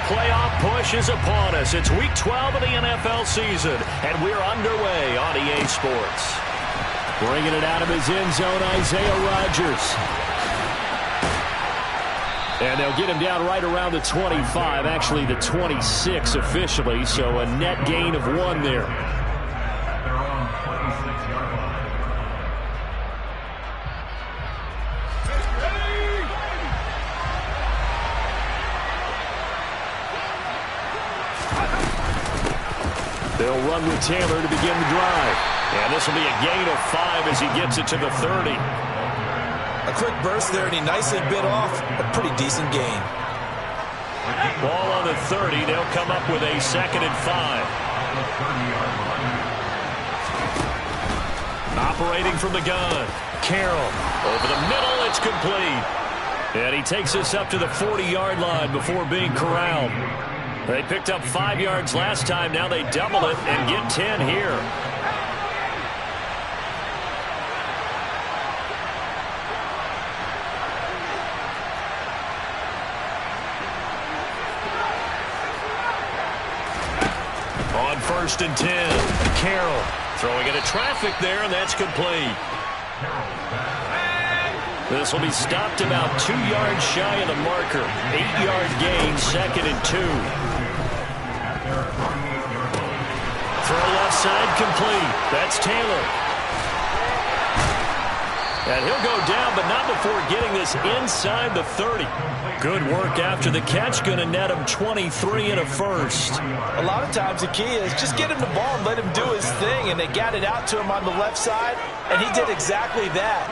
playoff push is upon us. It's Week 12 of the NFL season, and we're underway on EA Sports. Bringing it out of his end zone, Isaiah Rodgers. And they'll get him down right around the 25, actually the 26 officially, so a net gain of 1 there. They'll run with Taylor to begin the drive. And this will be a gain of 5 as he gets it to the 30. A quick burst there, and he nicely bit off a pretty decent gain. Ball on the 30. They'll come up with a 2nd and 5. Operating from the gun. Carroll. Over the middle. It's complete. And he takes us up to the 40-yard line before being corralled. They picked up 5 yards last time. Now they double it and get 10 here. On 1st and 10, Carroll throwing into traffic there, and that's complete. This will be stopped about 2 yards shy of the marker. 8-yard gain, 2nd and 2. Throw left side complete. That's Taylor. And he'll go down, but not before getting this inside the 30. Good work after the catch. Going to net him 23 and a first. A lot of times the key is just get him the ball and let him do his thing. And they got it out to him on the left side, and he did exactly that.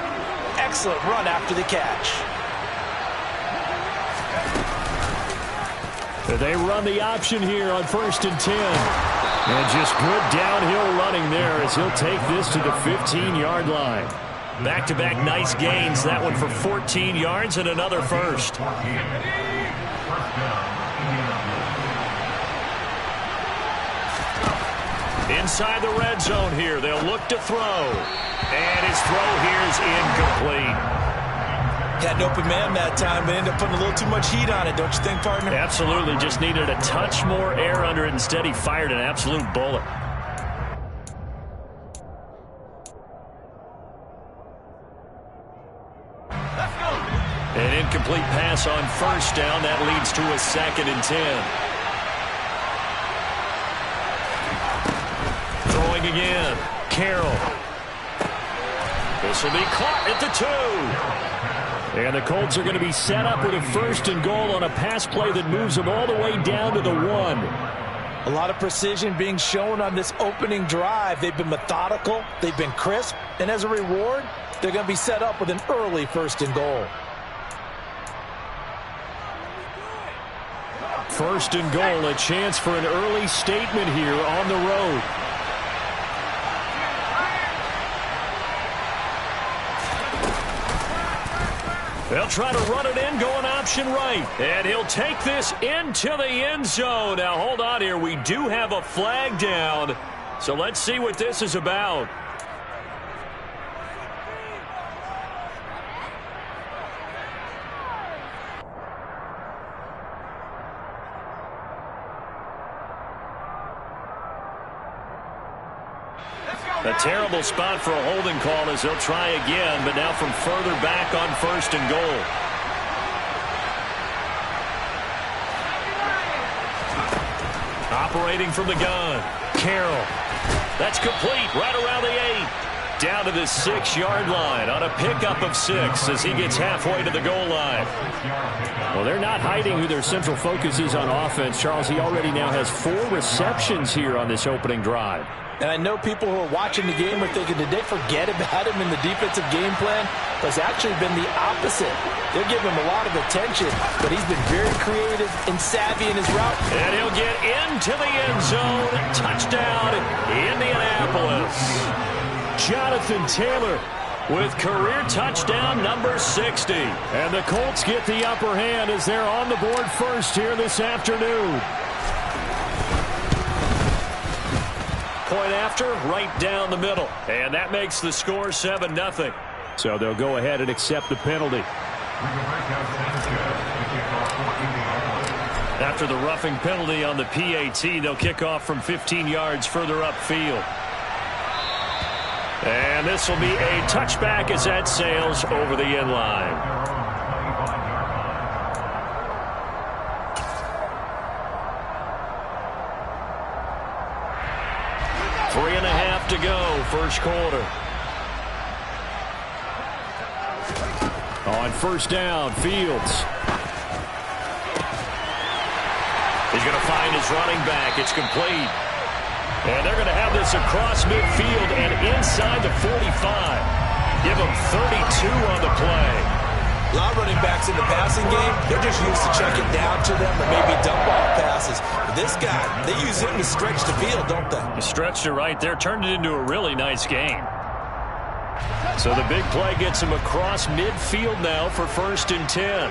Excellent run after the catch. They run the option here on 1st and 10. And just good downhill running there as he'll take this to the 15-yard line. Back-to-back nice gains. That one for 14 yards and another first. Inside the red zone here. They'll look to throw. And his throw here is incomplete. Had an open man that time, but ended up putting a little too much heat on it, don't you think, partner? Absolutely. Just needed a touch more air under it. Instead, he fired an absolute bullet. An incomplete pass on 1st down. That leads to a 2nd and 10. Throwing again. Carroll. This will be caught at the 2. And the Colts are going to be set up with a 1st and goal on a pass play that moves them all the way down to the 1. A lot of precision being shown on this opening drive. They've been methodical. They've been crisp. And as a reward, they're going to be set up with an early 1st and goal. 1st and goal, a chance for an early statement here on the road. They'll try to run it in, going option right. And he'll take this into the end zone. Now, hold on here. We do have a flag down. So let's see what this is about. A terrible spot for a holding call as they'll try again, but now from further back on 1st and goal. Operating from the gun. Carroll. That's complete right around the 8. Down to the 6-yard line on a pickup of 6 as he gets halfway to the goal line. Well, they're not hiding who their central focus is on offense. Charles, he already now has 4 receptions here on this opening drive. And I know people who are watching the game are thinking, did they forget about him in the defensive game plan? But it's actually been the opposite. They're giving him a lot of attention, but he's been very creative and savvy in his route. And he'll get into the end zone. Touchdown, Indianapolis. Jonathan Taylor with career touchdown number 60. And the Colts get the upper hand as they're on the board first here this afternoon. Point after, right down the middle. And that makes the score 7-0. So they'll go ahead and accept the penalty. After the roughing penalty on the PAT, they'll kick off from 15 yards further upfield. And this will be a touchback as that sails over the end line. Three and a half to go, first quarter. On first down, Fields. He's going to find his running back. It's complete. And they're going to have this across midfield and inside the 45. Give them 32 on the play. A lot of running backs in the passing game, they're just used to check it down to them or maybe dump off passes. But this guy, they use him to stretch the field, don't they? He stretched it right there, turned it into a really nice game. So the big play gets him across midfield now for 1st and 10.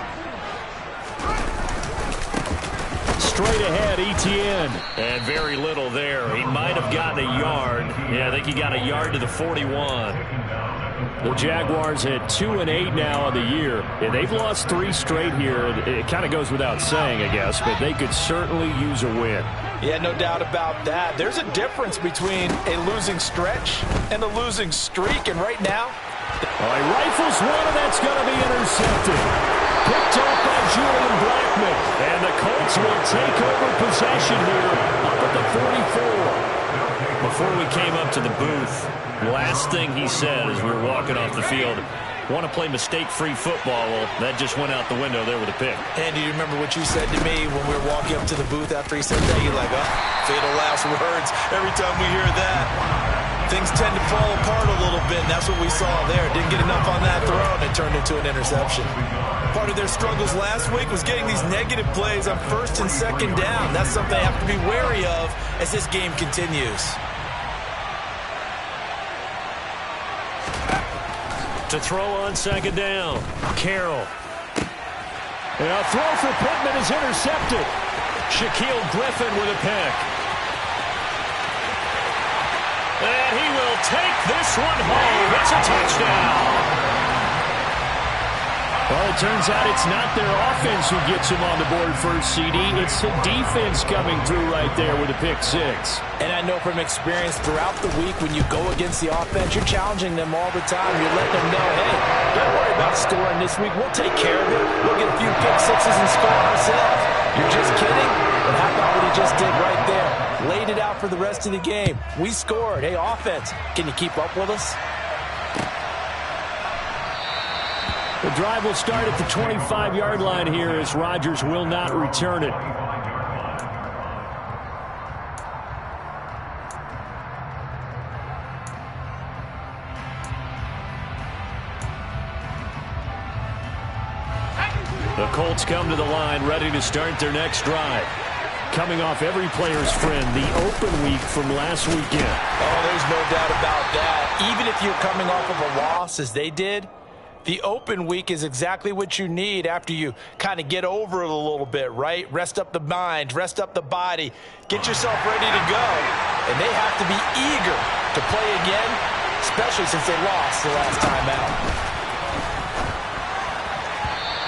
Straight ahead, Etienne. And very little there. He might have gotten a yard. Yeah, I think he got a yard to the 41. The Jaguars at 2-8 now on the year. And they've lost 3 straight here. It kind of goes without saying, I guess, but they could certainly use a win. Yeah, no doubt about that. There's a difference between a losing stretch and a losing streak. And right now, he rifles one, and that's going to be intercepted. Picked off by Julian Blackman. And the Colts will take over possession here up at the 44. Before we came up to the booth, last thing he said as we were walking off the field, want to play mistake-free football. Well, that just went out the window there with a pick. And do you remember what you said to me when we were walking up to the booth after he said that? You're like, oh, fatal last words. Every time we hear that, things tend to fall apart a little bit, and that's what we saw there. Didn't get enough on that throw, and it turned into an interception. Part of their struggles last week was getting these negative plays on 1st and 2nd down. That's something they have to be wary of as this game continues. To throw on 2nd down, Carroll. And a throw for Pittman is intercepted. Shaquille Griffin with a pick. And he will take this one home. It's a touchdown. Well, it turns out it's not their offense who gets him on the board first, CD. It's the defense coming through right there with a pick 6. And I know from experience throughout the week when you go against the offense, you're challenging them all the time. You're letting them know, hey, don't worry about scoring this week. We'll take care of it. We'll get a few pick 6s and score ourselves. You're just kidding? But how about what he just did right there? Laid it out for the rest of the game. We scored. Hey, offense, can you keep up with us? The drive will start at the 25-yard line here as Rodgers will not return it. The Colts come to the line ready to start their next drive. Coming off every player's friend, the open week from last weekend. Oh, there's no doubt about that. Even if you're coming off of a loss as they did, the open week is exactly what you need after you kind of get over it a little bit, right? Rest up the mind, rest up the body, get yourself ready to go. And they have to be eager to play again, especially since they lost the last time out.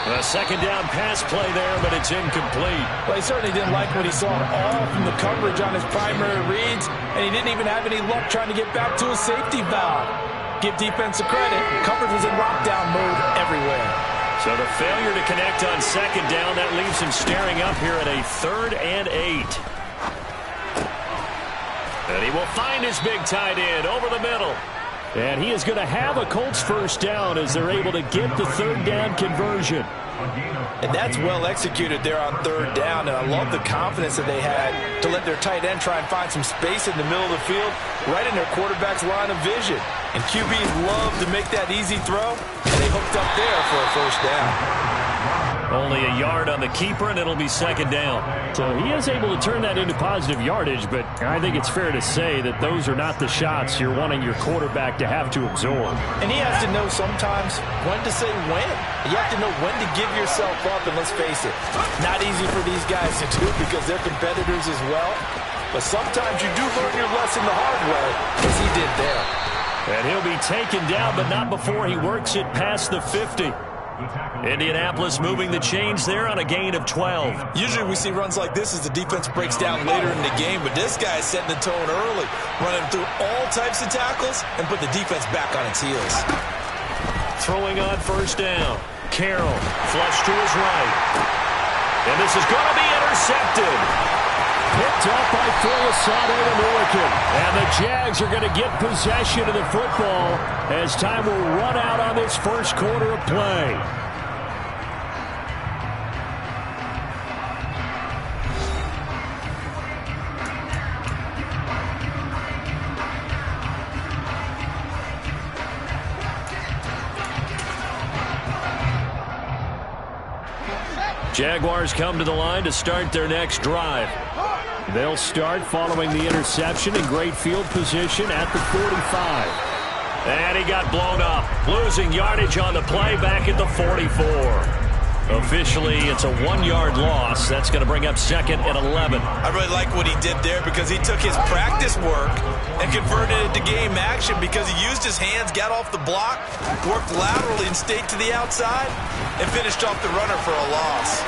A 2nd down pass play there, but it's incomplete. Well, he certainly didn't like what he saw at all from the coverage on his primary reads, and he didn't even have any luck trying to get back to a safety valve. Give defense a credit. Coverage was in lockdown mode everywhere. So the failure to connect on 2nd down, that leaves him staring up here at a 3rd and 8. And he will find his big tight end over the middle. And he is going to have a Colts first down as they're able to get the 3rd down conversion. And that's well executed there on 3rd down. And I love the confidence that they had to let their tight end try and find some space in the middle of the field, right in their quarterback's line of vision. And QBs love to make that easy throw, and they hooked up there for a first down. Only a yard on the keeper, and it'll be 2nd down. So he is able to turn that into positive yardage, but I think it's fair to say that those are not the shots you're wanting your quarterback to have to absorb. And he has to know sometimes when to say when. You have to know when to give yourself up, and let's face it, not easy for these guys to do because they're competitors as well. But sometimes you do learn your lesson the hard way, as he did there. And he'll be taken down, but not before he works it past the 50. Indianapolis moving the chains there on a gain of 12. Usually we see runs like this as the defense breaks down later in the game, but this guy is setting the tone early, running through all types of tackles and put the defense back on its heels. Throwing on first down. Carroll, flush to his right. And this is going to be intercepted. Picked up by Foyesade and Milliken. And the Jags are going to get possession of the football as time will run out on this first quarter of play. Jaguars come to the line to start their next drive. They'll start following the interception in great field position at the 45. And he got blown up, losing yardage on the play back at the 44. Officially, it's a 1-yard loss. That's going to bring up second and 11. I really like what he did there because he took his practice work and converted it to game action because he used his hands, got off the block, worked laterally and stayed to the outside, and finished off the runner for a loss.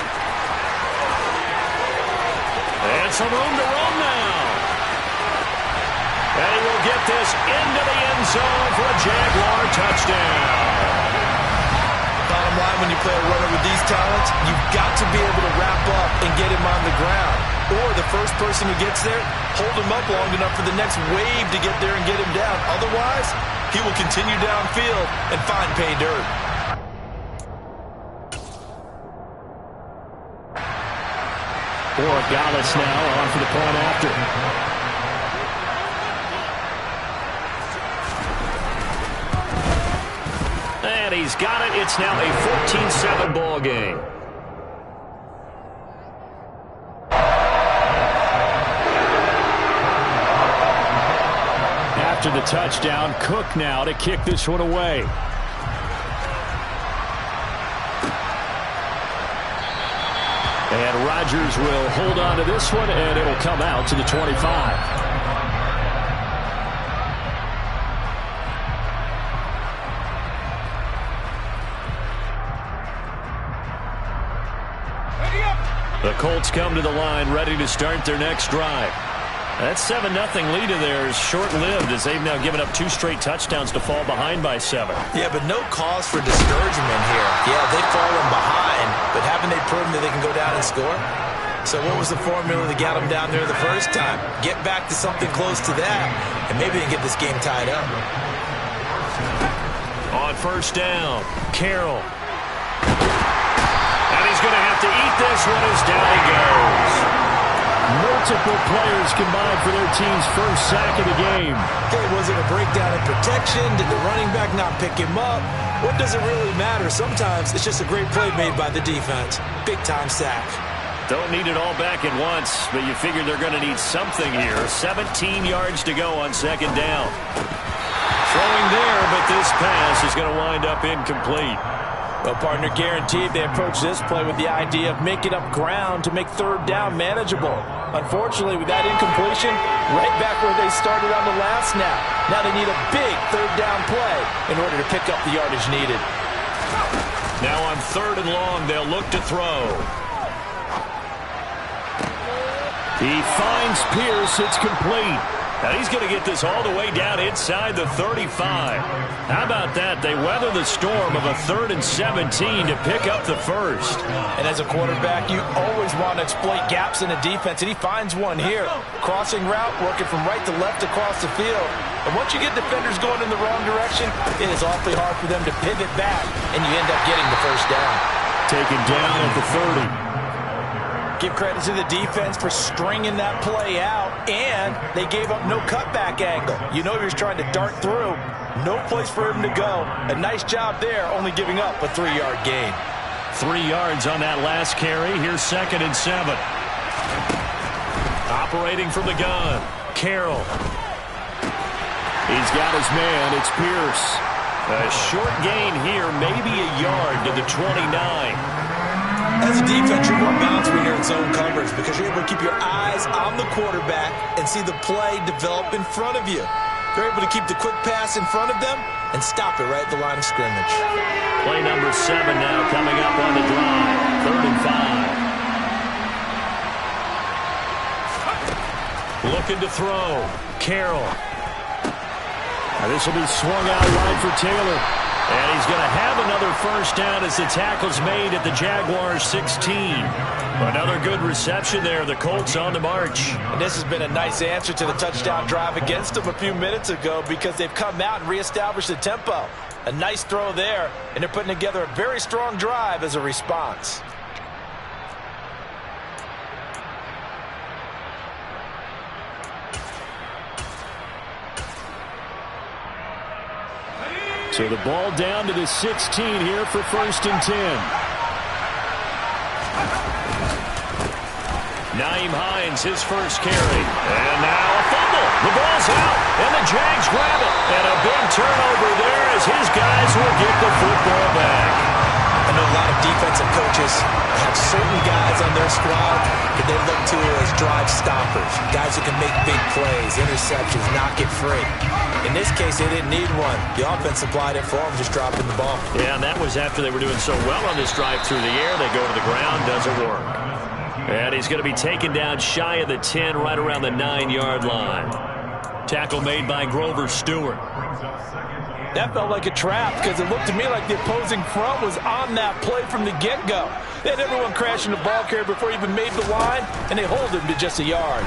And some room to run now. And he will get this into the end zone for a Jaguar touchdown. Bottom line, when you play a runner with these talents, you've got to be able to wrap up and get him on the ground. Or the first person who gets there, hold him up long enough for the next wave to get there and get him down. Otherwise, he will continue downfield and find pay dirt. Gallus now on for the point after. And he's got it. It's now a 14-7 ball game. After the touchdown, Cook now to kick this one away. And Rodgers will hold on to this one, and it'll come out to the 25. The Colts come to the line ready to start their next drive. That 7-0 lead of theirs short-lived as they've now given up 2 straight touchdowns to fall behind by 7. Yeah, but no cause for discouragement here. Yeah, they've fallen behind, but haven't they proven that they can go down and score? So what was the formula that got them down there the first time? Get back to something close to that, and maybe they can get this game tied up. On first down, Carroll. And he's going to have to eat this one as down he goes. Multiple players combined for their team's first sack of the game. Okay, was it a breakdown in protection? Did the running back not pick him up? What does it really matter? Sometimes it's just a great play made by the defense. Big-time sack. Don't need it all back at once, but you figure they're going to need something here. 17 yards to go on second down. Throwing there, but this pass is going to wind up incomplete. Well, partner, guaranteed they approach this play with the idea of making up ground to make third down manageable. Unfortunately, with that incompletion, right back where they started on the last snap. Now they need a big third down play in order to pick up the yardage needed. Now on 3rd and long, they'll look to throw. He finds Pierce. It's complete. And he's going to get this all the way down inside the 35. How about that? They weather the storm of a 3rd and 17 to pick up the first. And as a quarterback, you always want to exploit gaps in a defense, and he finds one here. Crossing route, working from right to left across the field. And once you get defenders going in the wrong direction, it is awfully hard for them to pivot back, and you end up getting the first down. Taken down at the 30. Give credit to the defense for stringing that play out, and they gave up no cutback angle. You know he was trying to dart through. No place for him to go. A nice job there, only giving up a 3-yard gain. 3 yards on that last carry. Here's 2nd and 7. Operating from the gun, Carroll. He's got his man. It's Pierce. A short gain here, maybe a yard to the 29. As a defense, you're more balanced when you're in zone coverage because you're able to keep your eyes on the quarterback and see the play develop in front of you. They're able to keep the quick pass in front of them and stop it right at the line of scrimmage. Play number 7 now coming up on the drive. 3rd and 5. Looking to throw. Carroll. Now this will be swung out wide for Taylor. And he's going to have another first down as the tackle's made at the Jaguars' 16. Another good reception there. The Colts on the march. And this has been a nice answer to the touchdown drive against them a few minutes ago because they've come out and reestablished the tempo. A nice throw there, and they're putting together a very strong drive as a response. So the ball down to the 16 here for 1st and 10. Nyheim Hines, his first carry. And now a fumble. The ball's out, and the Jags grab it. And a big turnover there as his guys will get the football back. I know a lot of defensive coaches have certain guys on their squad that they look to as drive stoppers, guys who can make big plays, interceptions, knock it free. In this case, they didn't need one. The offense supplied it for them, just dropping the ball. Yeah, and that was after they were doing so well on this drive through the air. They go to the ground, doesn't work. And he's going to be taken down shy of the 10, right around the 9-yard line. Tackle made by Grover Stewart. That felt like a trap because it looked to me like the opposing front was on that play from the get-go. They had everyone crashing the ball carrier before he even made the line, and they hold him to just a yard.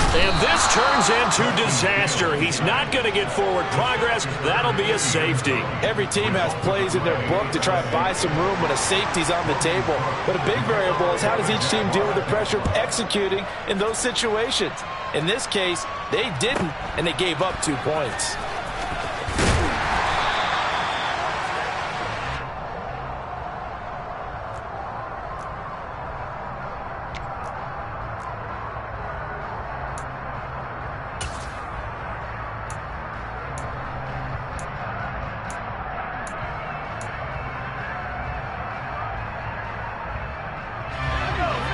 And this turns into disaster. He's not going to get forward progress. That'll be a safety. Every team has plays in their book to try and buy some room when a safety's on the table. But a big variable is how does each team deal with the pressure of executing in those situations. In this case, they didn't, and they gave up 2 points.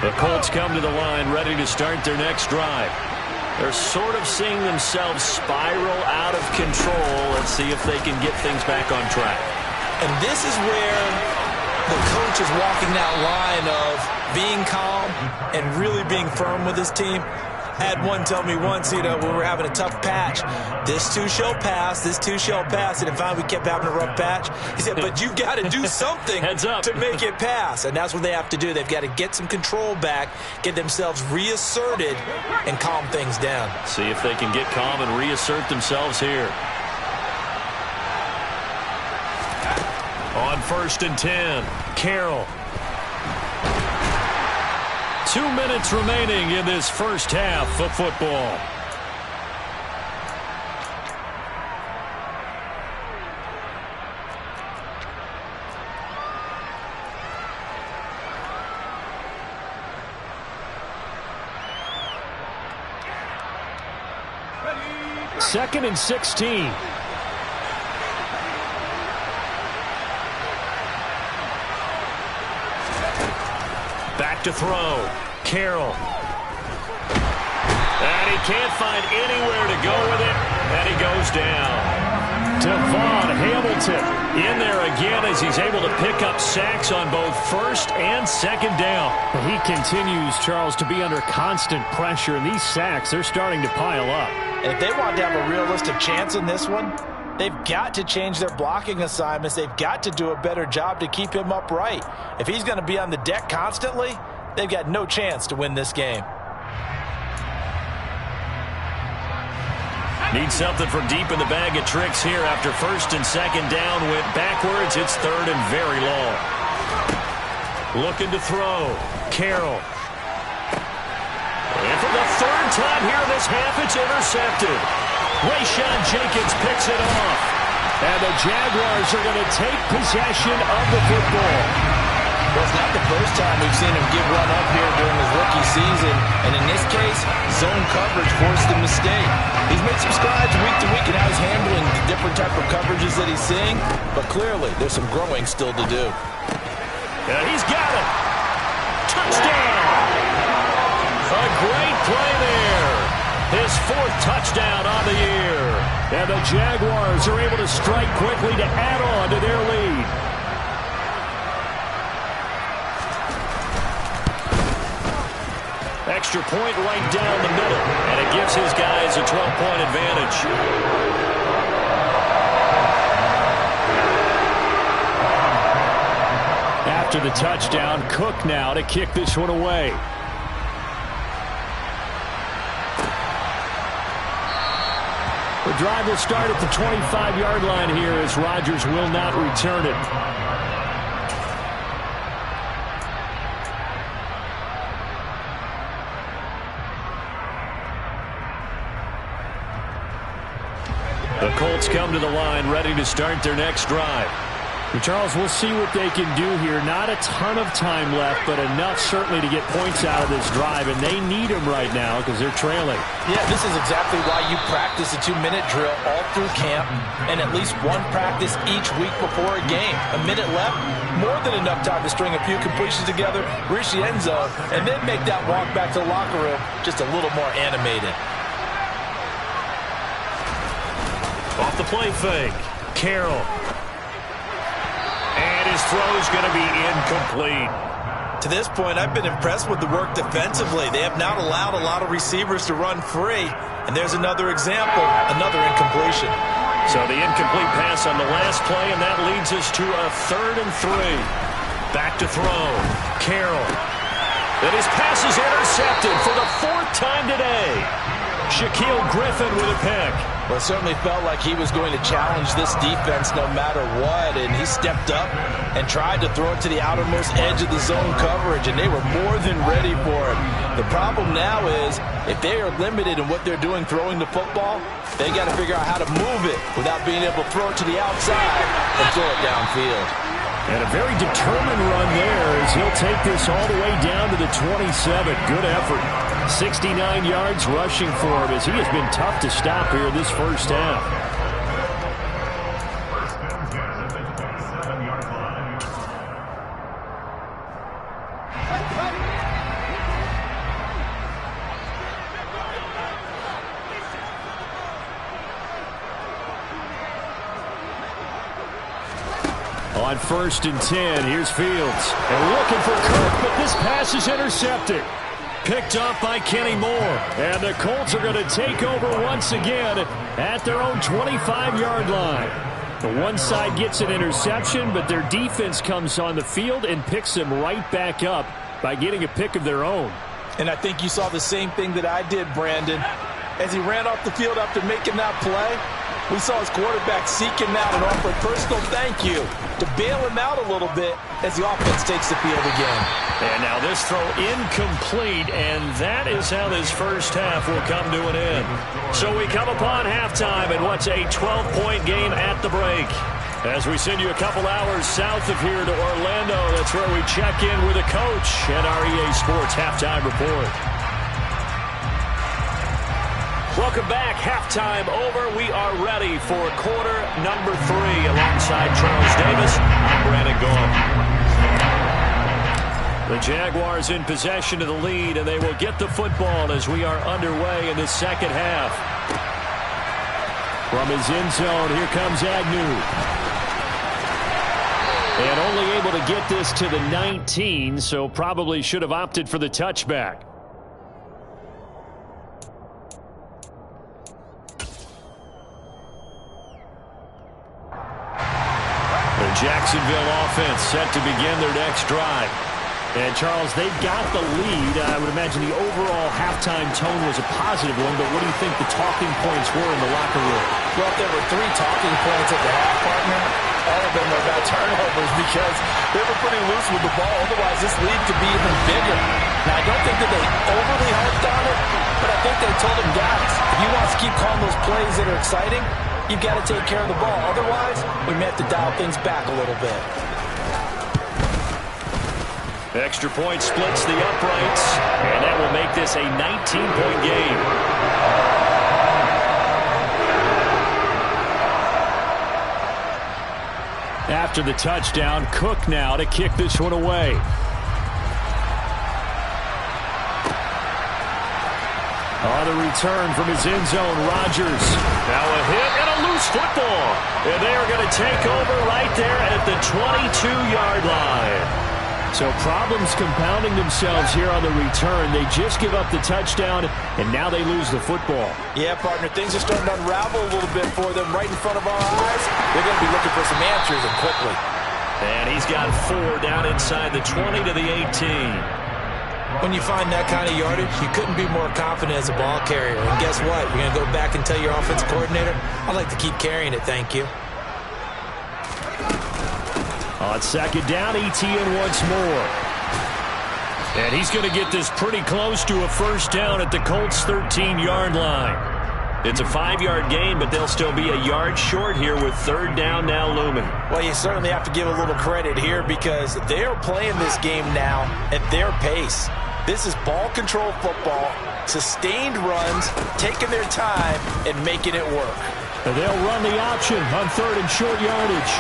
The Colts come to the line ready to start their next drive. They're sort of seeing themselves spiral out of control. Let's see if they can get things back on track. And this is where the coach is walking that line of being calm and really being firm with his team. I had one tell me once, when we were having a tough patch, this too shall pass, this too shall pass. And finally we kept having a rough patch. He said, but you got to do something to make it pass. And that's what they have to do. They've got to get some control back, get themselves reasserted, and calm things down. See if they can get calm and reassert themselves here. On 1st and 10, Carroll. 2 minutes remaining in this first half of football. Second and 16. Back to throw. Carroll. And he can't find anywhere to go with it. And he goes down. Devon Hamilton in there again as he's able to pick up sacks on both 1st and 2nd down. He continues, Charles, to be under constant pressure, and these sacks are starting to pile up. And if they want to have a realistic chance in this one, they've got to change their blocking assignments. They've got to do a better job to keep him upright. If he's going to be on the deck constantly, they've got no chance to win this game. Need something from deep in the bag of tricks here after 1st and 2nd down. Went backwards. It's 3rd and very long. Looking to throw. Carroll. And for the 3rd time here in this half, it's intercepted. Rayshawn Jenkins picks it off. And the Jaguars are going to take possession of the football. Well, it's not the first time we've seen him give one up here during his rookie season. And in this case, zone coverage forced the mistake. He's made some strides week to week in how he's handling the different type of coverages that he's seeing. But clearly, there's some growing still to do. And he's got it. Touchdown. A great play there. His 4th touchdown on the year. And the Jaguars are able to strike quickly to add on to their lead. Extra point right down the middle, and it gives his guys a 12-point advantage. After the touchdown, Cook now to kick this one away. The drive will start at the 25-yard line here as Rodgers will not return it. The Colts come to the line ready to start their next drive. Charles, we'll see what they can do here. Not a ton of time left, but enough certainly to get points out of this drive, and they need them right now because they're trailing. Yeah, this is exactly why you practice a 2-minute drill all through camp and at least one practice each week before a game. A minute left, more than enough time to string a few completions together, reach the end zone, and then make that walk back to the locker room just a little more animated. Off the play fake, Carroll. And his throw is going to be incomplete. To this point, I've been impressed with the work defensively. They have not allowed a lot of receivers to run free. And there's another example, another incompletion. So the incomplete pass on the last play, and that leads us to a 3rd and 3. Back to throw, Carroll. And his pass is intercepted for the 4th time today. Shaquille Griffin with a pick. Well, it certainly felt like he was going to challenge this defense no matter what, and he stepped up and tried to throw it to the outermost edge of the zone coverage, and they were more than ready for it. The problem now is if they are limited in what they're doing throwing the football, they got to figure out how to move it without being able to throw it to the outside and throw it downfield. And a very determined run there as he'll take this all the way down to the 27. Good effort. 69 yards rushing for him as he has been tough to stop here this first half. On 1st and 10, here's Fields. And looking for Cook, but this pass is intercepted. Picked up by Kenny Moore. And the Colts are going to take over once again at their own 25-yard line. The one side gets an interception, but their defense comes on the field and picks them right back up by getting a pick of their own. And I think you saw the same thing that I did, Brandon. As he ran off the field after making that play, we saw his quarterback seek him out and offer a personal thank you to bail him out a little bit as the offense takes the field again. And now this throw incomplete, and that is how this first half will come to an end. So we come upon halftime in what's a 12-point game at the break. As we send you a couple hours south of here to Orlando, that's where we check in with a coach at our EA Sports Halftime Report. Welcome back. Halftime over. We are ready for quarter number 3 alongside Charles Davis. I'm Brandon Gaul. The Jaguars in possession of the lead, and they will get the football as we are underway in the second half. From his end zone, here comes Agnew. And only able to get this to the 19, so probably should have opted for the touchback. Jacksonville offense set to begin their next drive. And, Charles, they've got the lead. I would imagine the overall halftime tone was a positive one, but what do you think the talking points were in the locker room? Well, if there were 3 talking points at the half, partner, all of them were about turnovers because they were pretty loose with the ball. Otherwise, this lead could be even bigger. Now, I don't think that they overly harped on it, but I think they told them, guys, if you want to keep calling those plays that are exciting, you've got to take care of the ball. Otherwise, we may have to dial things back a little bit. Extra point splits the uprights, and that will make this a 19-point game. After the touchdown, Cook now to kick this one away. On the return from his end zone, Rodgers. Now a hit and a loose football. And they are going to take over right there at the 22-yard line. So problems compounding themselves here on the return. They just give up the touchdown, and now they lose the football. Yeah, partner, things are starting to unravel a little bit for them right in front of our eyes. They're going to be looking for some answers, and quickly. And he's got 4 down inside the 20 to the 18. When you find that kind of yardage, you couldn't be more confident as a ball carrier. And guess what? You're going to go back and tell your offensive coordinator, I'd like to keep carrying it, thank you. On second down, ETN once more. And he's going to get this pretty close to a first down at the Colts' 13-yard line. It's a 5-yard gain, but they'll still be a yard short here with third down now looming. Well, you certainly have to give a little credit here because they're playing this game now at their pace. This is ball control football, sustained runs, taking their time, and making it work. And they'll run the option on third and short yardage.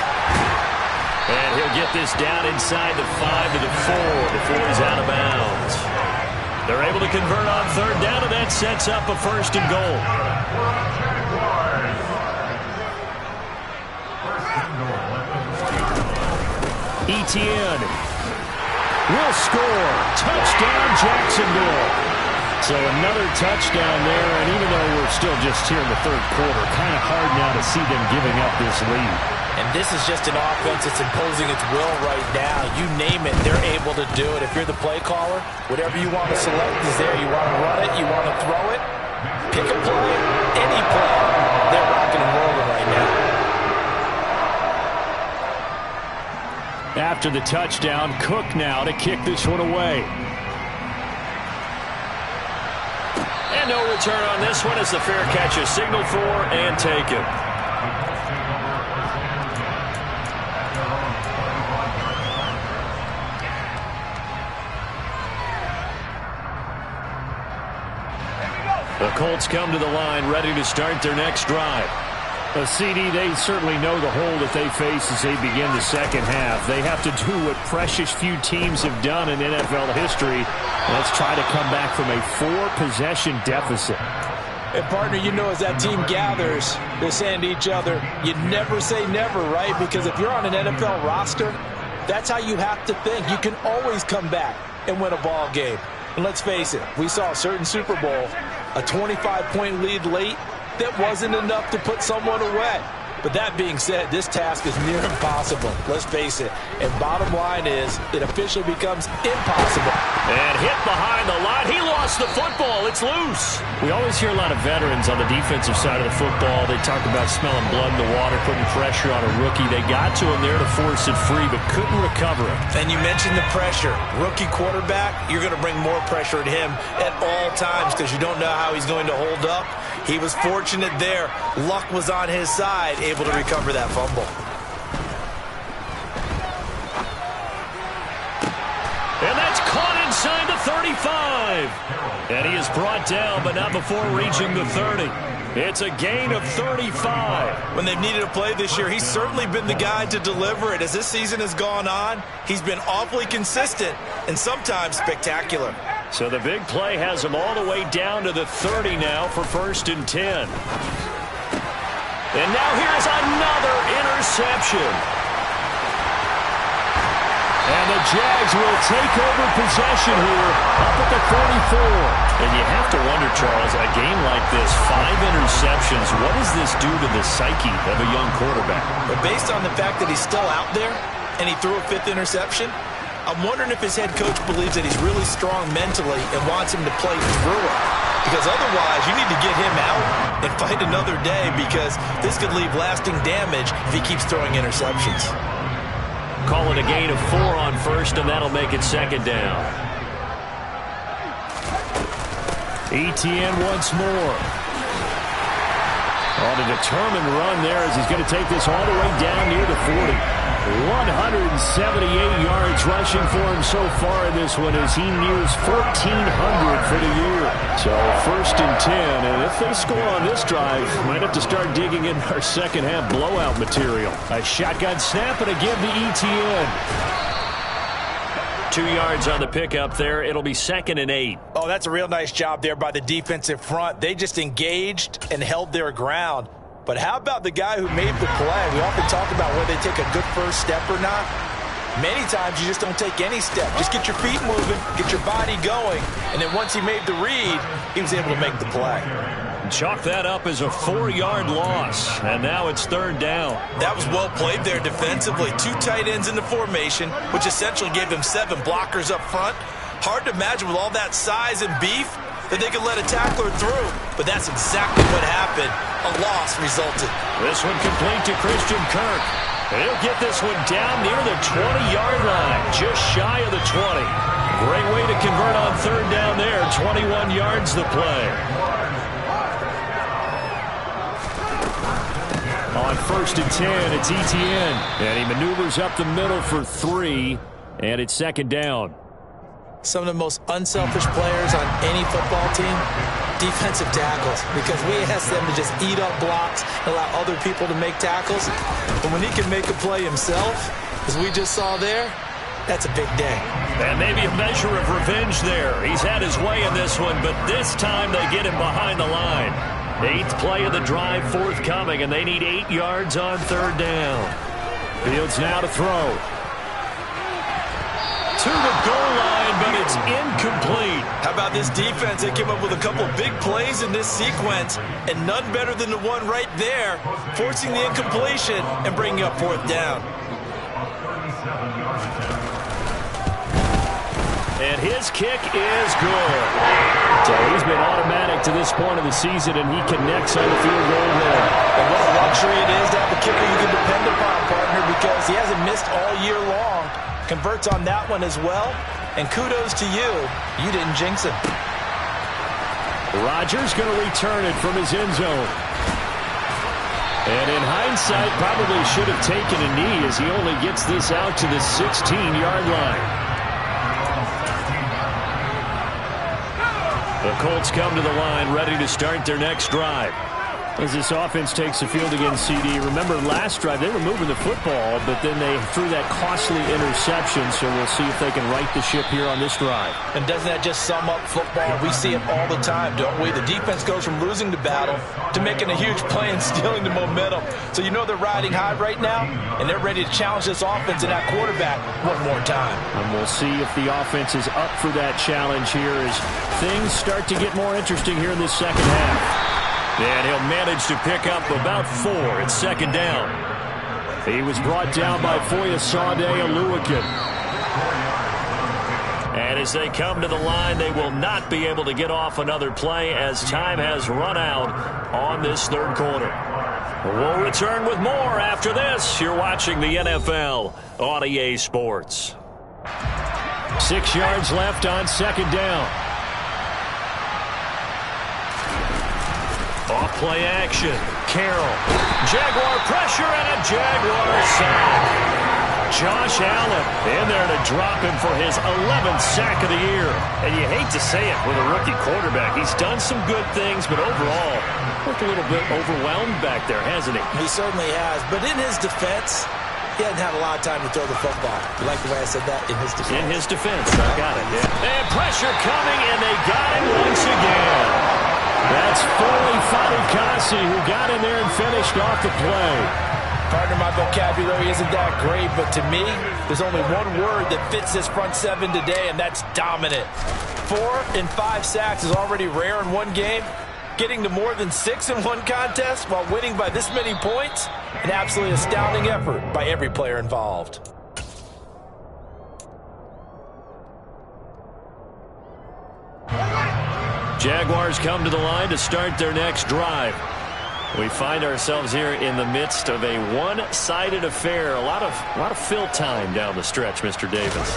And he'll get this down inside the 5 to the 4 before he's out of bounds. They're able to convert on third down, and that sets up a first and goal. ETN will score. Touchdown, Jacksonville. So another touchdown there, and even though we're still just here in the third quarter, kind of hard now to see them giving up this lead. And this is just an offense that's imposing its will right now. You name it, they're able to do it. If you're the play caller, whatever you want to select is there. You want to run it, you want to throw it, pick a play, any play. They're rocking and rolling right now. After the touchdown, Cook now to kick this one away. And no return on this one as the fair catch is signaled for and taken. The Colts come to the line ready to start their next drive. A CD, they certainly know the hole that they face as they begin the second half. They have to do what precious few teams have done in NFL history. Let's try to come back from a 4-possession deficit. And, partner, you know as that team gathers, they're saying to each other, you never say never, right? Because if you're on an NFL roster, that's how you have to think. You can always come back and win a ball game. And let's face it, we saw a certain Super Bowl, a 25-point lead late, that wasn't enough to put someone away. But that being said, this task is near impossible. Let's face it. And bottom line is, it officially becomes impossible. And hit behind the line. He lost the football. It's loose. We always hear a lot of veterans on the defensive side of the football. They talk about smelling blood in the water, putting pressure on a rookie. They got to him there to force it free, but couldn't recover it. And you mentioned the pressure. Rookie quarterback, you're going to bring more pressure at him at all times because you don't know how he's going to hold up. He was fortunate there. Luck was on his side, able to recover that fumble. And that's caught inside the 35. And he is brought down, but not before reaching the 30. It's a gain of 35. When they've needed a play this year, he's certainly been the guy to deliver it. As this season has gone on, he's been awfully consistent and sometimes spectacular. So the big play has him all the way down to the 30 now for first and 10. And now here's another interception. And the Jags will take over possession here up at the 44. And you have to wonder, Charles, a game like this, 5 interceptions, what does this do to the psyche of a young quarterback? But based on the fact that he's still out there and he threw a 5th interception, I'm wondering if his head coach believes that he's really strong mentally and wants him to play through it. Because otherwise, you need to get him out and fight another day because this could leave lasting damage if he keeps throwing interceptions. Call it a gain of 4 on first, and that'll make it second down. ETN once more. On a determined run there as he's going to take this all the way down near the 40. 178 yards rushing for him so far in this one as he nears 1,400 for the year. So first and 10, and if they score on this drive, might have to start digging in our second half blowout material. A shotgun snap and a give to ETN. 2 yards on the pickup there. It'll be 2nd and 8. Oh, that's a real nice job there by the defensive front. They just engaged and held their ground. But how about the guy who made the play? We often talk about whether they take a good first step or not. Many times you just don't take any step. Just get your feet moving, get your body going, and then once he made the read, he was able to make the play. Chalk that up as a 4-yard loss, and now it's 3rd down. That was well played there defensively. 2 tight ends in the formation, which essentially gave them 7 blockers up front. Hard to imagine with all that size and beef that they could let a tackler through, but that's exactly what happened. A loss resulted. This one complete to Christian Kirk. And he'll get this one down near the 20-yard line, just shy of the 20. Great way to convert on 3rd down there. 21 yards the play. On 1st and 10, it's Etienne. And he maneuvers up the middle for 3, and it's 2nd down. Some of the most unselfish players on any football team, defensive tackles, because we ask them to just eat up blocks, allow other people to make tackles. But when he can make a play himself, as we just saw there, that's a big day. And maybe a measure of revenge there. He's had his way in this one, but this time they get him behind the line. 8th play of the drive forthcoming, and they need 8 yards on 3rd down. Fields now to throw. To the goal line, but it's incomplete. How about this defense? They came up with a couple big plays in this sequence, and none better than the one right there, forcing the incompletion and bringing up 4th down. And his kick is good. So he's been automatic to this point of the season, and he connects on the field goal there. And what a luxury it is to have a kicker you can depend upon, partner, because he hasn't missed all year long. Converts on that one as well. And kudos to you. You didn't jinx him. Rodgers going to return it from his end zone. And in hindsight, probably should have taken a knee as he only gets this out to the 16-yard line. The Colts come to the line ready to start their next drive. As this offense takes the field against CD, remember last drive they were moving the football, but then they threw that costly interception, so we'll see if they can right the ship here on this drive. And doesn't that just sum up football? We see it all the time, don't we? The defense goes from losing the battle to making a huge play and stealing the momentum. So you know they're riding high right now, and they're ready to challenge this offense and that quarterback one more time. And we'll see if the offense is up for that challenge here as things start to get more interesting here in this second half. And he'll manage to pick up about 4. It's 2nd down. He was brought down by Foyesade Oluwakin. And as they come to the line, they will not be able to get off another play as time has run out on this 3rd quarter. We'll return with more after this. You're watching the NFL on EA Sports. 6 yards left on 2nd down. Off play action. Carroll. Jaguar pressure and a Jaguar sack. Josh Allen in there to drop him for his 11th sack of the year. And you hate to say it with a rookie quarterback. He's done some good things, but overall, looked a little bit overwhelmed back there, hasn't he? He certainly has. But in his defense, he hasn't had a lot of time to throw the football. You like the way I said that? In his defense. In his defense. I got it, yeah. And pressure coming, and they got him once again. That's Foley Fatukasi who got in there and finished off the play. Partner, my vocabulary isn't that great, but to me, there's only one word that fits this front 7 today, and that's dominant. 4 and 5 sacks is already rare in one game. Getting to more than 6 in one contest while winning by this many points, an absolutely astounding effort by every player involved. Jaguars come to the line to start their next drive. We find ourselves here in the midst of a one-sided affair. A lot of fill time down the stretch, Mr. Davis.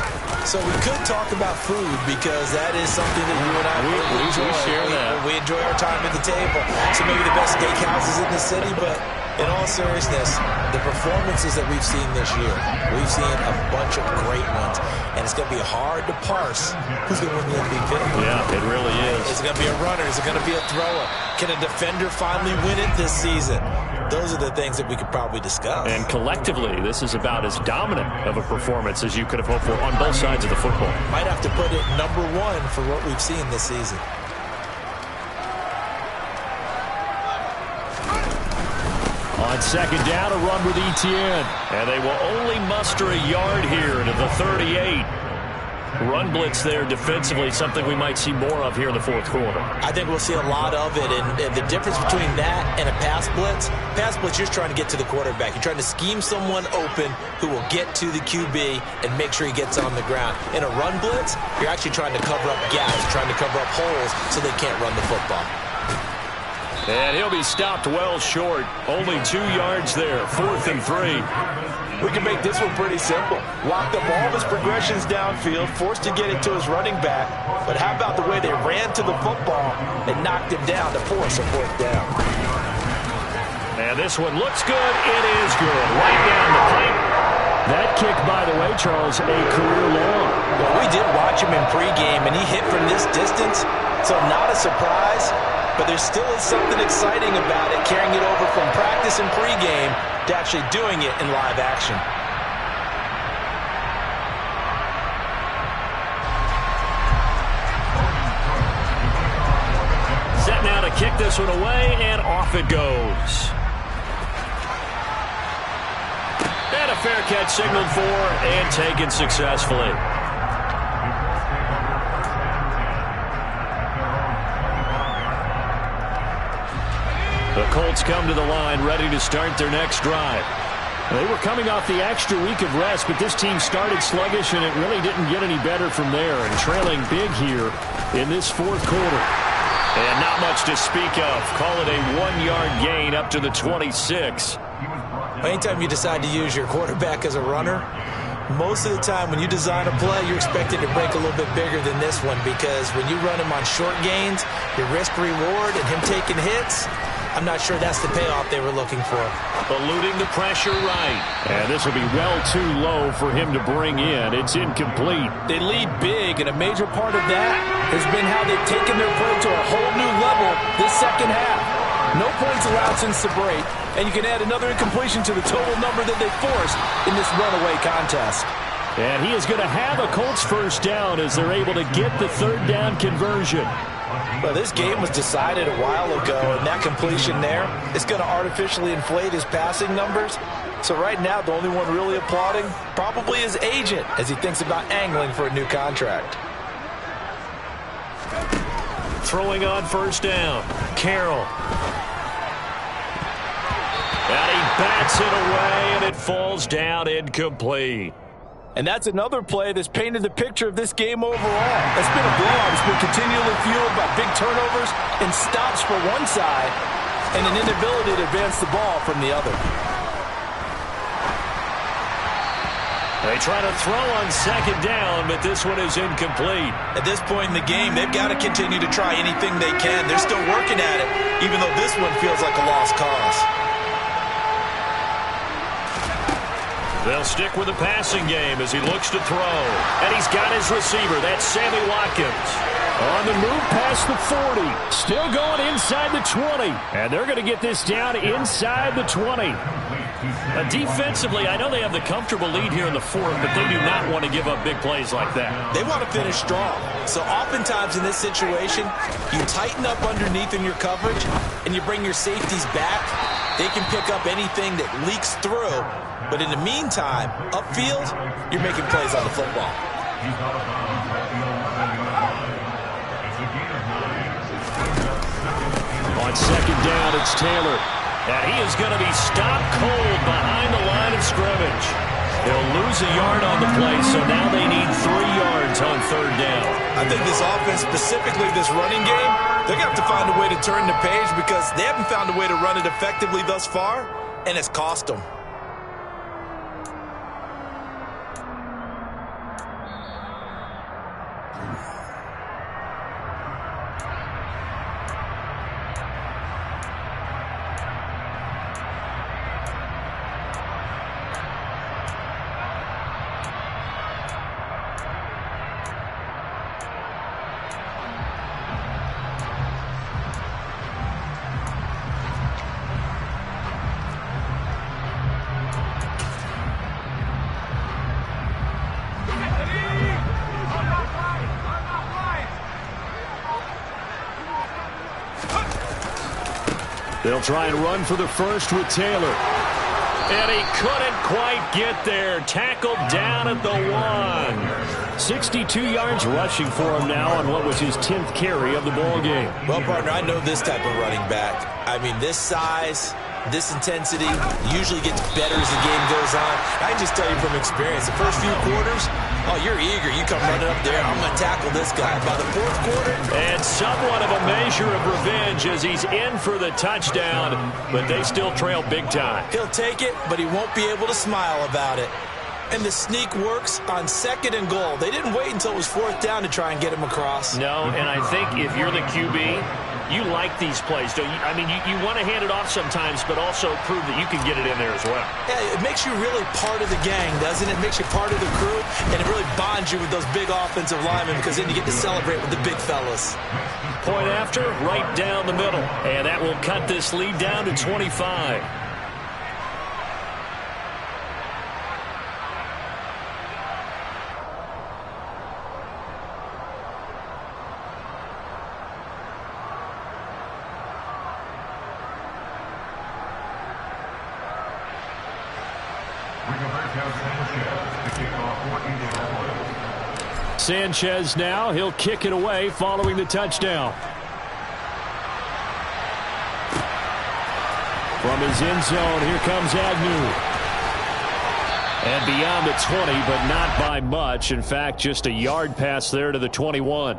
So we could talk about food because that is something that you and I we share that. We enjoy our time at the table. So maybe the best steakhouses in the city, but In all seriousness, the performances that we've seen this year, we've seen a bunch of great ones, and it's going to be hard to parse who's going to win the MVP. Yeah, it really is. Is it going to be a runner? Is it going to be a thrower? Can a defender finally win it this season? Those are the things that we could probably discuss. And collectively, this is about as dominant of a performance as you could have hoped for on both sides of the football. Might have to put it number one for what we've seen this season. On second down, a run with Etienne. And they will only muster a yard here to the 38. Run blitz there defensively, something we might see more of here in the fourth quarter. I think we'll see a lot of it, and the difference between that and a pass blitz, you're just trying to get to the quarterback. You're trying to scheme someone open who will get to the QB and make sure he gets on the ground. In a run blitz, you're actually trying to cover up gaps, trying to cover up holes so they can't run the football. And he'll be stopped well short. Only 2 yards there, 4th and 3. We can make this one pretty simple. Locked up all of his progressions downfield, forced to get it to his running back. But how about the way they ran to the football and knocked him down to force a 4th down? And this one looks good. It is good. Right down the pipe. That kick, by the way, Charles, a career long. Well, we did watch him in pregame, and he hit from this distance, so not a surprise. But there still is something exciting about it, carrying it over from practice and pregame to actually doing it in live action. Set now to kick this one away, and off it goes. And a fair catch signaled for and taken successfully. The Colts come to the line, ready to start their next drive. They were coming off the extra week of rest, but this team started sluggish, and it really didn't get any better from there. And trailing big here in this fourth quarter. And not much to speak of. Call it a 1-yard gain up to the 26. Anytime you decide to use your quarterback as a runner, most of the time when you design a play, you're expected to break a little bit bigger than this one, because when you run him on short gains, your risk-reward and him taking hits, I'm not sure that's the payoff they were looking for. Eluding the pressure right. And this will be well too low for him to bring in. It's incomplete. They lead big, and a major part of that has been how they've taken their play to a whole new level this second half. No points allowed since the break, and you can add another incompletion to the total number that they forced in this runaway contest. And he is going to have a Colts first down as they're able to get the third down conversion. Well, this game was decided a while ago, and that completion there is going to artificially inflate his passing numbers. So right now, the only one really applauding probably his agent as he thinks about angling for a new contract. Throwing on first down, Carroll. And he bats it away, and it falls down incomplete. And that's another play that's painted the picture of this game overall. It's been a blowout. It's been continually fueled by big turnovers and stops for one side and an inability to advance the ball from the other. They try to throw on second down, but this one is incomplete. At this point in the game, they've got to continue to try anything they can. They're still working at it, even though this one feels like a lost cause. They'll stick with the passing game as he looks to throw. And he's got his receiver. That's Sammy Watkins. On the move past the 40. Still going inside the 20. And they're going to get this down inside the 20. Defensively, I know they have the comfortable lead here in the fourth, but they do not want to give up big plays like that. They want to finish strong. So oftentimes in this situation, you tighten up underneath in your coverage, and you bring your safeties back. They can pick up anything that leaks through. But in the meantime, upfield, you're making plays on the football. On second down, it's Taylor. And he is going to be stopped cold behind the line of scrimmage. They'll lose a yard on the play, so now they need 3 yards on third down. I think this offense, specifically this running game, they're going to have to find a way to turn the page because they haven't found a way to run it effectively thus far, and it's cost them. They'll try and run for the first with Taylor. And he couldn't quite get there. Tackled down at the 1. 62 yards rushing for him now on what was his 10th carry of the ball game. Well, partner, I know this type of running back. I mean, this size, this intensity usually gets better as the game goes on. I can just tell you from experience, the first few quarters, oh, you're eager. You come running up there, I'm going to tackle this guy. By the fourth quarter, and somewhat of a measure of revenge as he's in for the touchdown, but they still trail big time. He'll take it, but he won't be able to smile about it. And the sneak works on 2nd and goal. They didn't wait until it was 4th down to try and get him across. No, and I think if you're the QB, you like these plays, don't you? I mean, you want to hand it off sometimes, but also prove that you can get it in there as well. Yeah, it makes you really part of the gang, doesn't it? It makes you part of the crew, and it really bonds you with those big offensive linemen because then you get to celebrate with the big fellas. Point after, right down the middle. And that will cut this lead down to 25. Sanchez now, he'll kick it away following the touchdown. From his end zone, here comes Agnew. And beyond the 20, but not by much. In fact, just a yard pass there to the 21.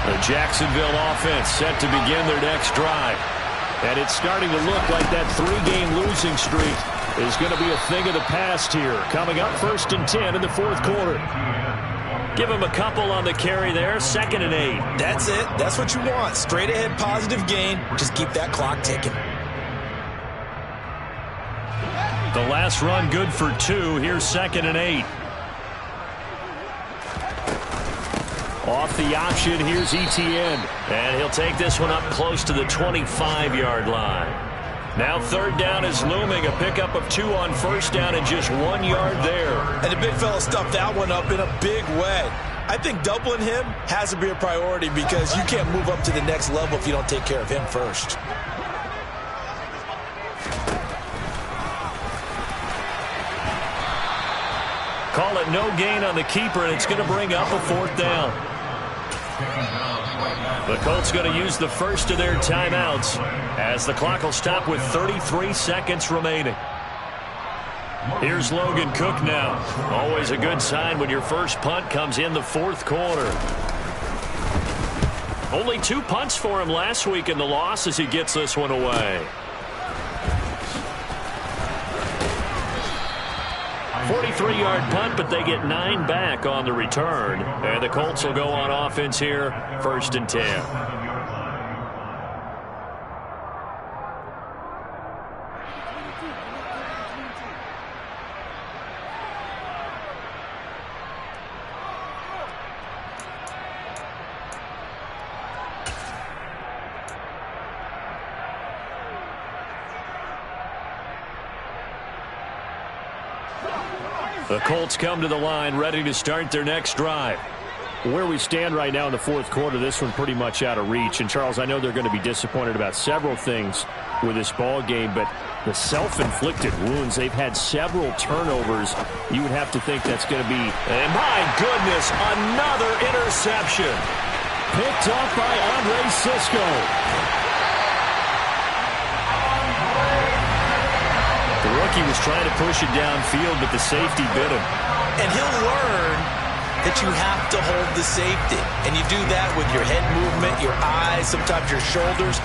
The Jacksonville offense set to begin their next drive. And it's starting to look like that 3-game losing streak is going to be a thing of the past here. Coming up 1st and 10 in the 4th quarter. Give him a couple on the carry there. 2nd and 8. That's it. That's what you want. Straight ahead positive gain. Just keep that clock ticking. The last run good for 2. Here's 2nd and 8. Off the option, here's Etienne. And he'll take this one up close to the 25-yard line. Now 3rd down is looming. A pickup of 2 on 1st down and just 1 yard there. And the big fella stuffed that one up in a big way. I think doubling him has to be a priority because you can't move up to the next level if you don't take care of him first. Call it no gain on the keeper, and it's going to bring up a 4th down. The Colts going to use the first of their timeouts as the clock will stop with 33 seconds remaining. Here's Logan Cook now. Always a good sign when your first punt comes in the 4th quarter. Only 2 punts for him last week in the loss as he gets this one away. 43-yard punt, but they get 9 back on the return. And the Colts will go on offense here, 1st and 10. The Colts come to the line ready to start their next drive. Where we stand right now in the 4th quarter, this one pretty much out of reach. And, Charles, I know they're going to be disappointed about several things with this ball game, but the self-inflicted wounds, they've had several turnovers. You would have to think that's going to be... And, my goodness, another interception. Picked up by Andre Sisco. The rookie was trying to push it downfield, but the safety bit him. And he'll learn that you have to hold the safety. And you do that with your head movement, your eyes, sometimes your shoulders.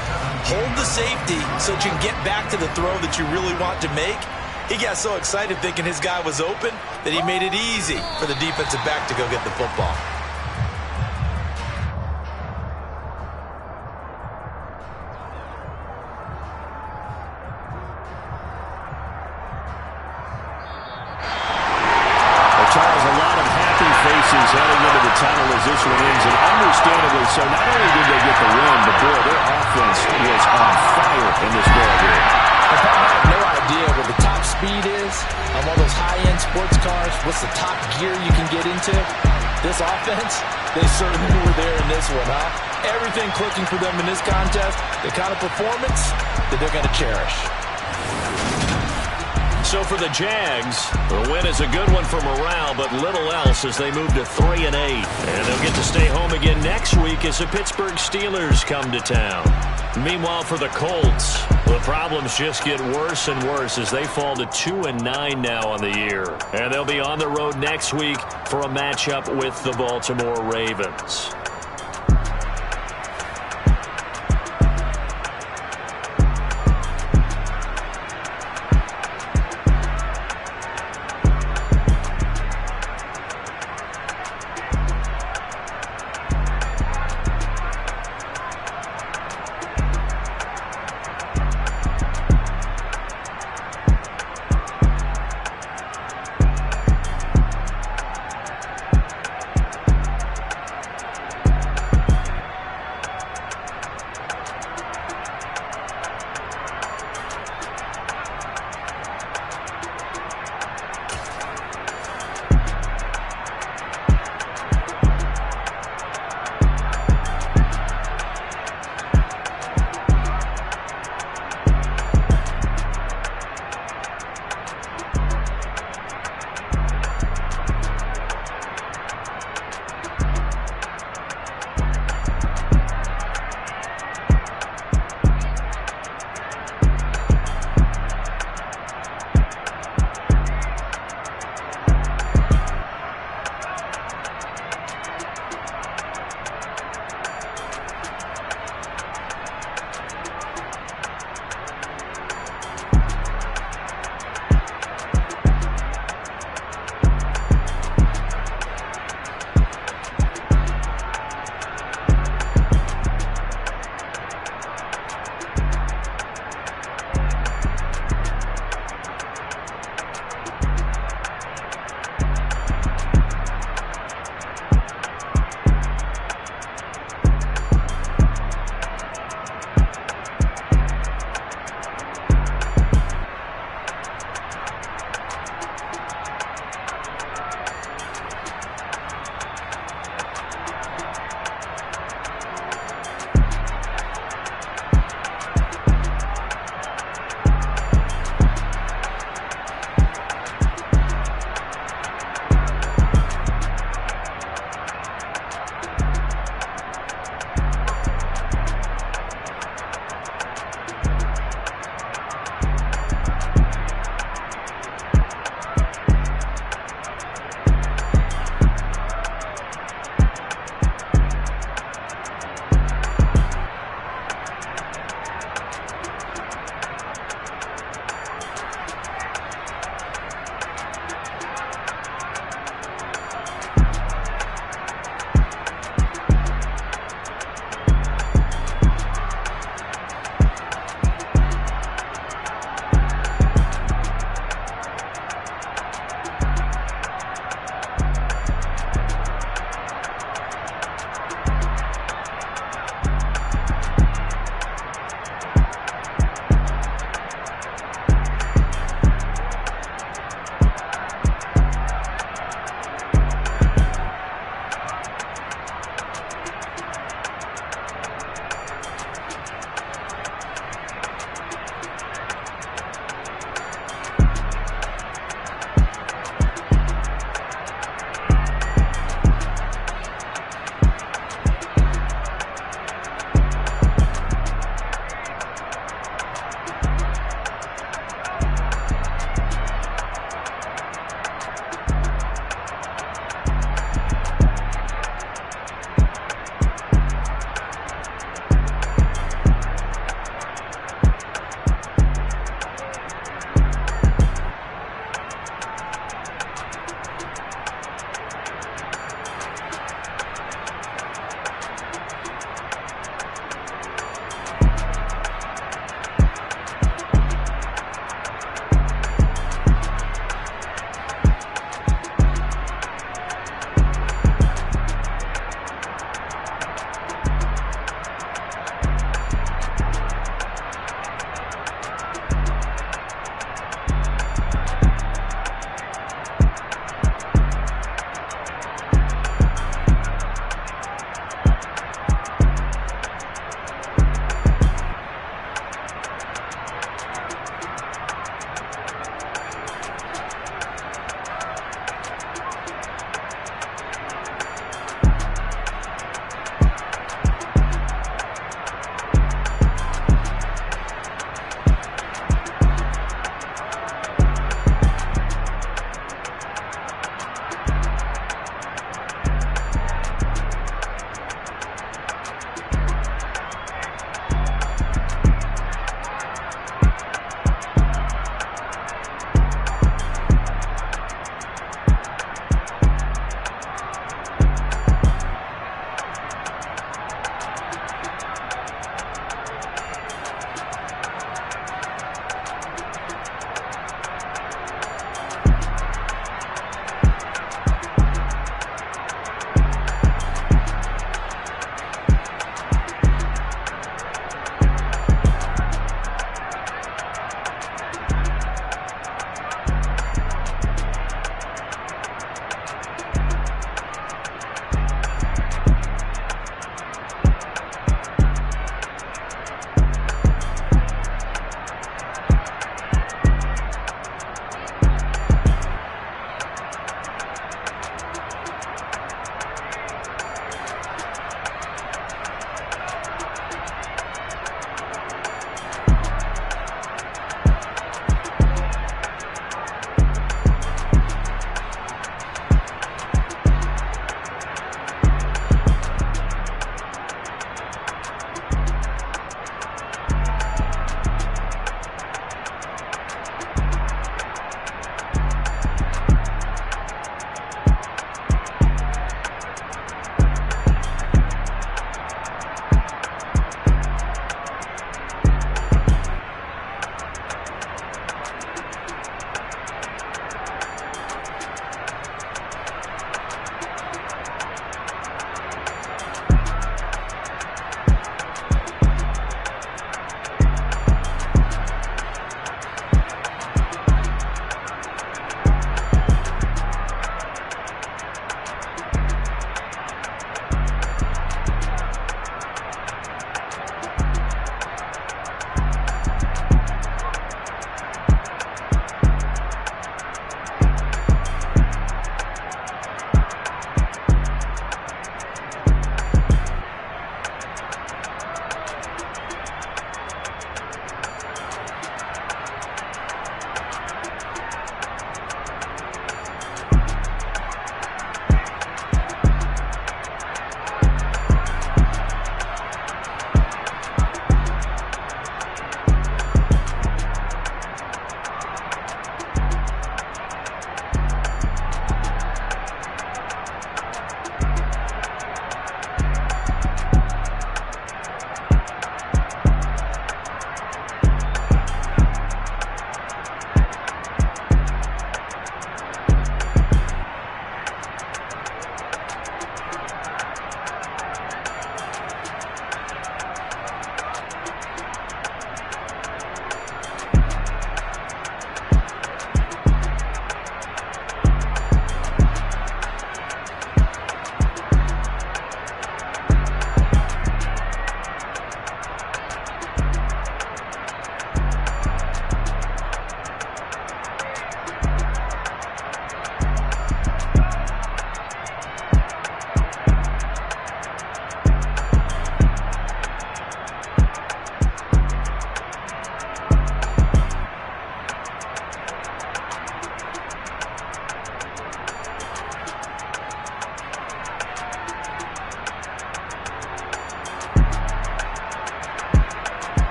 Hold the safety so that you can get back to the throw that you really want to make. He got so excited thinking his guy was open that he made it easy for the defensive back to go get the football. Heading into the tunnel as this one ends, and understandably so. Not only did they get the win, but boy, their offense was on fire in this ball game. I have no idea what the top speed is on one of those high-end sports cars. What's the top gear you can get into? This offense, they certainly were there in this one, huh? Everything clicking for them in this contest, the kind of performance that they're going to cherish. So for the Jags, the win is a good one for morale, but little else as they move to 3-8. And they'll get to stay home again next week as the Pittsburgh Steelers come to town. Meanwhile, for the Colts, the problems just get worse and worse as they fall to 2-9 now on the year. And they'll be on the road next week for a matchup with the Baltimore Ravens.